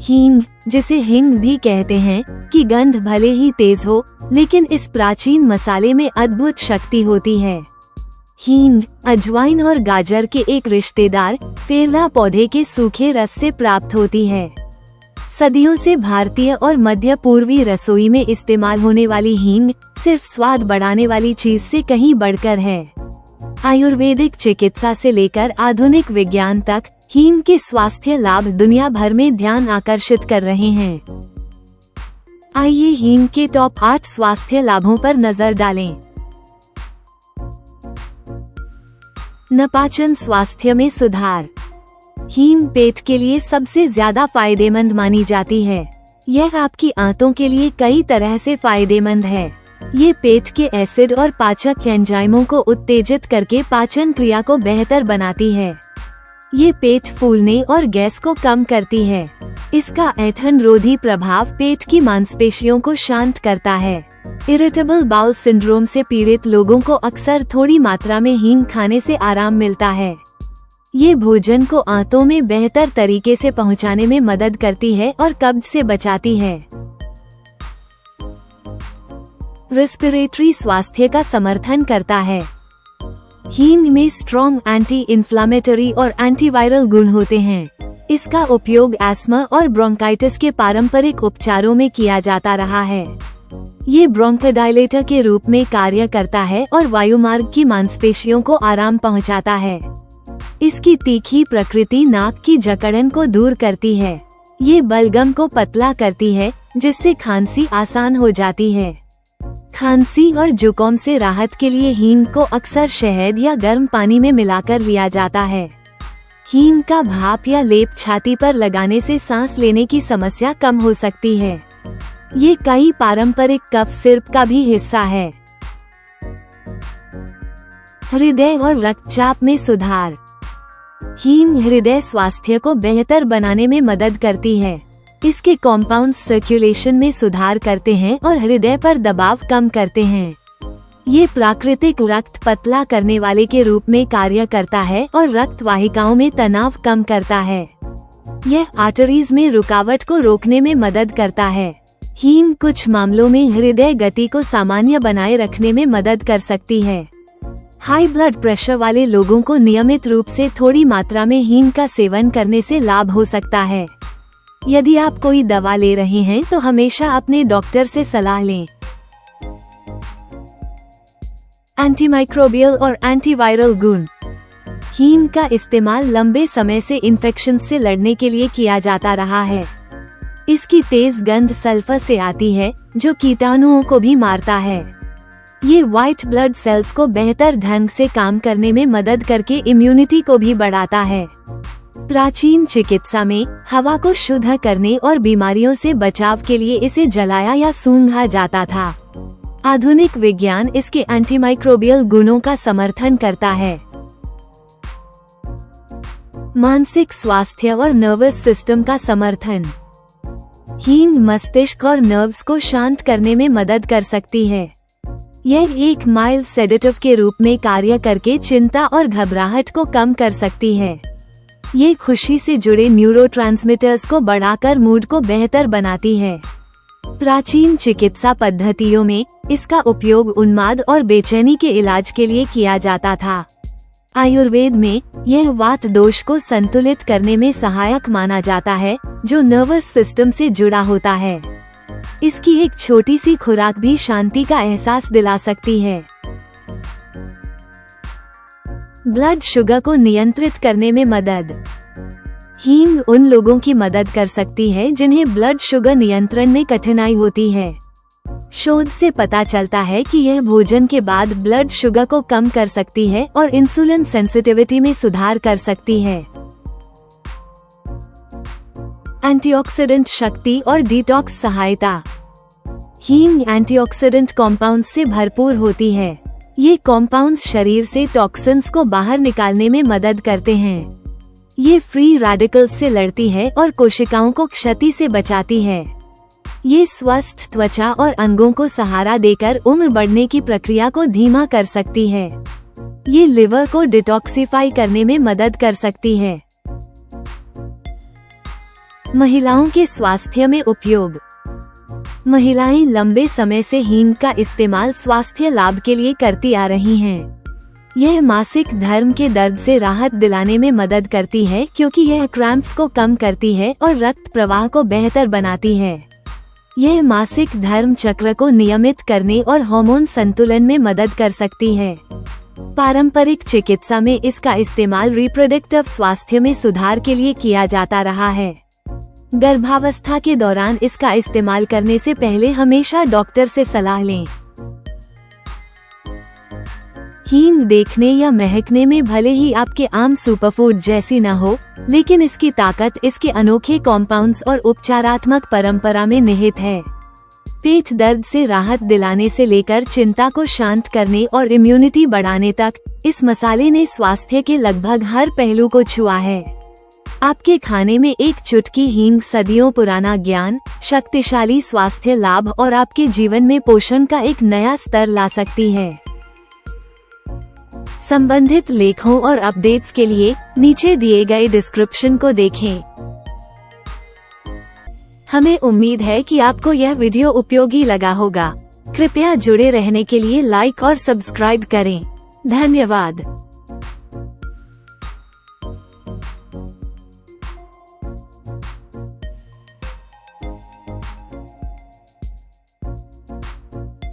हींग, जिसे हिंग भी कहते हैं, की गंध भले ही तेज हो, लेकिन इस प्राचीन मसाले में अद्भुत शक्ति होती है। हींग अजवाइन और गाजर के एक रिश्तेदार फेरला पौधे के सूखे रस से प्राप्त होती है। सदियों से भारतीय और मध्य पूर्वी रसोई में इस्तेमाल होने वाली हींग सिर्फ स्वाद बढ़ाने वाली चीज से कहीं बढ़कर है। आयुर्वेदिक चिकित्सा से लेकर आधुनिक विज्ञान तक हींग के स्वास्थ्य लाभ दुनिया भर में ध्यान आकर्षित कर रहे हैं। आइए हींग के टॉप 8 स्वास्थ्य लाभों पर नजर डालें। नपाचन स्वास्थ्य में सुधार। हींग पेट के लिए सबसे ज्यादा फायदेमंद मानी जाती है। यह आपकी आंतों के लिए कई तरह से फायदेमंद है। ये पेट के एसिड और पाचक एंजाइमों को उत्तेजित करके पाचन क्रिया को बेहतर बनाती है। ये पेट फूलने और गैस को कम करती है। इसका ऐंठन रोधी प्रभाव पेट की मांसपेशियों को शांत करता है। इरिटेबल बाउल सिंड्रोम से पीड़ित लोगों को अक्सर थोड़ी मात्रा में हींग खाने से आराम मिलता है। ये भोजन को आंतों में बेहतर तरीके से पहुंचाने में मदद करती है और कब्ज से बचाती है। रेस्पिरेटरी स्वास्थ्य का समर्थन करता है। हींग में स्ट्रॉन्ग एंटी इन्फ्लामेटरी और एंटीवायरल गुण होते हैं। इसका उपयोग एस्मा और ब्रोंकाइटिस के पारंपरिक उपचारों में किया जाता रहा है। ये ब्रोंकोडायलेटर के रूप में कार्य करता है और वायुमार्ग की मांसपेशियों को आराम पहुंचाता है। इसकी तीखी प्रकृति नाक की जकड़न को दूर करती है। ये बलगम को पतला करती है, जिससे खांसी आसान हो जाती है। खांसी और जुकाम से राहत के लिए हींग को अक्सर शहद या गर्म पानी में मिलाकर लिया जाता है। हींग का भाप या लेप छाती पर लगाने से सांस लेने की समस्या कम हो सकती है। ये कई पारंपरिक कफ सिरप का भी हिस्सा है। हृदय और रक्तचाप में सुधार। हींग हृदय स्वास्थ्य को बेहतर बनाने में मदद करती है। इसके कॉम्पाउंड सर्कुलेशन में सुधार करते हैं और हृदय पर दबाव कम करते हैं। ये प्राकृतिक रक्त पतला करने वाले के रूप में कार्य करता है और रक्त वाहिकाओं में तनाव कम करता है। यह आर्टरीज में रुकावट को रोकने में मदद करता है। हींग कुछ मामलों में हृदय गति को सामान्य बनाए रखने में मदद कर सकती है। हाई ब्लड प्रेशर वाले लोगों को नियमित रूप से थोड़ी मात्रा में हींग का सेवन करने से लाभ हो सकता है। यदि आप कोई दवा ले रहे हैं तो हमेशा अपने डॉक्टर से सलाह लें। एंटीमाइक्रोबियल और एंटीवायरल गुण। हींग का इस्तेमाल लंबे समय से इन्फेक्शन से लड़ने के लिए किया जाता रहा है। इसकी तेज गंध सल्फर से आती है, जो कीटाणुओं को भी मारता है। ये व्हाइट ब्लड सेल्स को बेहतर ढंग से काम करने में मदद करके इम्यूनिटी को भी बढ़ाता है। प्राचीन चिकित्सा में हवा को शुद्ध करने और बीमारियों से बचाव के लिए इसे जलाया या सूंघा जाता था। आधुनिक विज्ञान इसके एंटीमाइक्रोबियल गुणों का समर्थन करता है। मानसिक स्वास्थ्य और नर्वस सिस्टम का समर्थन। हींग मस्तिष्क और नर्व्स को शांत करने में मदद कर सकती है। यह एक माइल्ड सेडेटिव के रूप में कार्य करके चिंता और घबराहट को कम कर सकती है। ये खुशी से जुड़े न्यूरोट्रांसमीटर्स को बढ़ाकर मूड को बेहतर बनाती है। प्राचीन चिकित्सा पद्धतियों में इसका उपयोग उन्माद और बेचैनी के इलाज के लिए किया जाता था। आयुर्वेद में यह वात दोष को संतुलित करने में सहायक माना जाता है, जो नर्वस सिस्टम से जुड़ा होता है। इसकी एक छोटी सी खुराक भी शांति का एहसास दिला सकती है। ब्लड शुगर को नियंत्रित करने में मदद। हींग उन लोगों की मदद कर सकती है जिन्हें ब्लड शुगर नियंत्रण में कठिनाई होती है। शोध से पता चलता है कि यह भोजन के बाद ब्लड शुगर को कम कर सकती है और इंसुलिन सेंसिटिविटी में सुधार कर सकती है। एंटीऑक्सीडेंट शक्ति और डिटॉक्स सहायता। हींग एंटीऑक्सीडेंट कॉम्पाउंड्स से भरपूर होती है। ये कॉम्पाउंड्स शरीर से टॉक्सिन्स को बाहर निकालने में मदद करते हैं। ये फ्री रेडिकल्स से लड़ती है और कोशिकाओं को क्षति से बचाती है। ये स्वस्थ त्वचा और अंगों को सहारा देकर उम्र बढ़ने की प्रक्रिया को धीमा कर सकती है। ये लिवर को डिटॉक्सिफाई करने में मदद कर सकती है। महिलाओं के स्वास्थ्य में उपयोग। महिलाएं लंबे समय से हींग का इस्तेमाल स्वास्थ्य लाभ के लिए करती आ रही हैं। यह मासिक धर्म के दर्द से राहत दिलाने में मदद करती है क्योंकि यह क्रैम्प्स को कम करती है और रक्त प्रवाह को बेहतर बनाती है। यह मासिक धर्म चक्र को नियमित करने और हार्मोन संतुलन में मदद कर सकती है। पारंपरिक चिकित्सा में इसका इस्तेमाल रिप्रोडक्टिव स्वास्थ्य में सुधार के लिए किया जाता रहा है। गर्भावस्था के दौरान इसका इस्तेमाल करने से पहले हमेशा डॉक्टर से सलाह लें। हींग देखने या महकने में भले ही आपके आम सुपरफूड जैसी न हो, लेकिन इसकी ताकत इसके अनोखे कॉम्पाउंड्स और उपचारात्मक परंपरा में निहित है। पेट दर्द से राहत दिलाने से लेकर चिंता को शांत करने और इम्यूनिटी बढ़ाने तक, इस मसाले ने स्वास्थ्य के लगभग हर पहलू को छुआ है। आपके खाने में एक चुटकी हींग सदियों पुराना ज्ञान, शक्तिशाली स्वास्थ्य लाभ और आपके जीवन में पोषण का एक नया स्तर ला सकती है। संबंधित लेखों और अपडेट्स के लिए नीचे दिए गए डिस्क्रिप्शन को देखें। हमें उम्मीद है कि आपको यह वीडियो उपयोगी लगा होगा। कृपया जुड़े रहने के लिए लाइक और सब्सक्राइब करें। धन्यवाद।